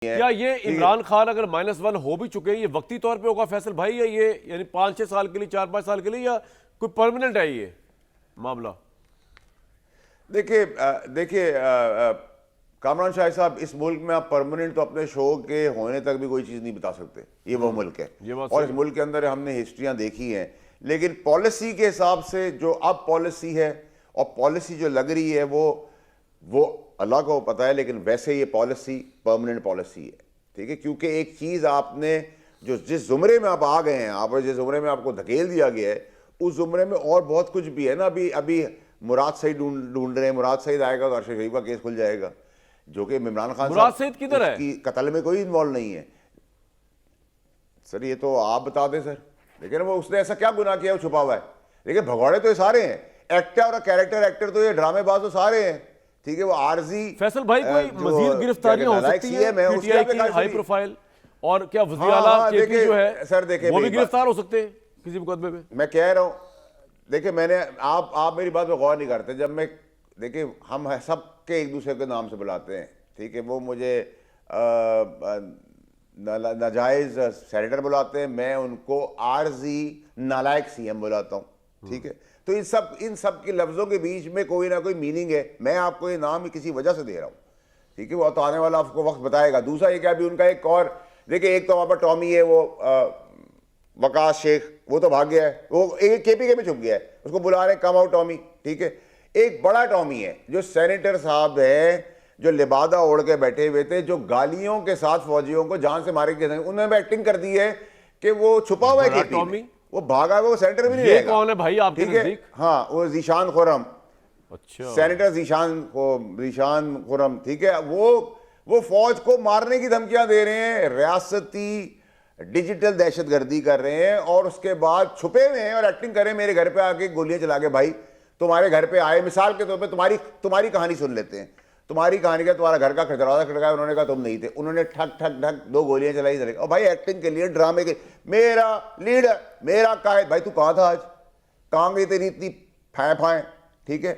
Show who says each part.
Speaker 1: کیا یہ عمران خان اگر -1 ہو بھی چکے ہیں یہ وقتی طور پہ ہوگا فیصل بھائی، یا یہ یعنی 5-6 سال کے لیے 4-5 سال کے لیے، یا کوئی پرماننٹ ہے یہ معاملہ؟
Speaker 2: دیکھیے کامران شاہ صاحب، اس ملک میں آپ پرماننٹ تو اپنے شو کے ہونے تک بھی کوئی چیز نہیں بتا سکتے. یہ وہ ملک ہے اور اس ملک کے اندر ہم نے ہسٹریاں دیکھی ہیں. لیکن پالیسی کے حساب سے جو اب پالیسی ہے اور پالیسی جو لگ رہی ہے وہ اللہ کو پتہ ہے، لیکن ویسے یہ پالیسی پرماننٹ پالیسی ہے. ٹھیک ہے، کیونکہ ایک چیز آپ نے جس زمرے میں آپ آ گئے ہیں، آپ جس زمرے میں آپ کو دھکیل دیا گیا ہے، اس زمرے میں اور بہت کچھ بھی ہے نا. ابھی مراد سعید ڈھونڈ رہے ہیں. مراد سعید آئے گا تو ارشد شریف کا کیس کھل جائے گا، جو کہ عمران خان
Speaker 1: مراد سعید کدھر ہے؟
Speaker 2: اس کی قتل میں کوئی انوالو نہیں ہے. سر یہ تو آپ بتا دیں سر. لیکن وہ اس نے ایسا کیا گناہ کیا وہ چھپا ہوا ہے؟ لیکن بھگوڑے تو یہ سارے ہیں، ایکٹر اور کیریکٹر تو یہ ڈرامے باز تو سارے ہیں. ٹھیک ہے، وہ عارضی
Speaker 1: فیصل بھائی کوئی مزید گرفتاریاں ہو سکتی ہیں پی ٹی آئی کی ہائی پروفائل، اور کیا وزیر اعلیٰ کے پی جو ہے وہ بھی گرفتار ہو سکتے ہیں کسی مقدمے میں؟
Speaker 2: میں کہہ رہا ہوں، دیکھیں میں نے آپ میری بات پہ غور نہیں کرتے. جب میں دیکھیں ہم سب کے ایک دوسرے کے نام سے بلاتے ہیں. ٹھیک ہے، وہ مجھے ناجائز سینیٹر بلاتے ہیں، میں ان کو عارضی نالائق سی ایم بلاتا ہوں. ٹھیک ہے، تو ان سب کے لفظوں کے بیچ میں کوئی نہ کوئی میننگ ہے. میں آپ کو یہ نام کسی وجہ سے دے رہا ہوں. ٹھیک ہے، وہ تو آنے والا آپ کو وقت بتائے گا. دوسرا یہ کہ ابھی ان کا ایک اور دیکھیں، ایک تو وہاں پر ٹامی ہے، وہ وقاص شیخ، وہ تو بھاگ گیا ہے، وہ کے پی کے میں چھپ گیا ہے. اس کو بلا رہے ہیں کم آؤٹ ٹامی. ٹھیک ہے، ایک بڑا ٹامی ہے جو سینیٹر صاحب ہیں، جو لبادہ اوڑھ کے بیٹھے ہوئے تھے، جو گالیوں کے ساتھ فوجیوں کو جان سے مارے کے تھے. انہوں نے ایکٹنگ کر دی ہے کہ وہ چھپا ہوا ہے کے پی میں، وہ بھاگا ہے، وہ سینیٹر بھی نہیں رہے گا.
Speaker 1: یہ کون ہے بھائی آپ کے نزدیک؟
Speaker 2: ہاں، وہ ذیشان خرم،
Speaker 1: اچھا
Speaker 2: سینیٹر ذیشان خرم. ٹھیک ہے، وہ فوج کو مارنے کی دھمکیاں دے رہے ہیں، ریاستی ڈیجیٹل دہشت گردی کر رہے ہیں، اور اس کے بعد چھپے ہوئے ہیں اور ایکٹنگ کر رہے ہیں. میرے گھر پہ آ کے گولیاں چلا کے بھائی تمہارے گھر پہ آئے، مثال کے طور پہ تمہاری کہانی سن لیتے ہیں. تمہاری کہانی کا تمہارا گھر کا دروازہ کھٹکایا، انہوں نے کہا تم نہیں تھے، انہوں نے ٹھک ٹھک ٹھک 2 گولیاں چلائی. اور بھائی ایکٹنگ کے لیے، ڈرامے کے، میرا لیڈر، میرا قائد. بھائی تو کہاں تھا آج؟ کہاں گئی تیری اتنی پھائیں؟ ٹھیک ہے،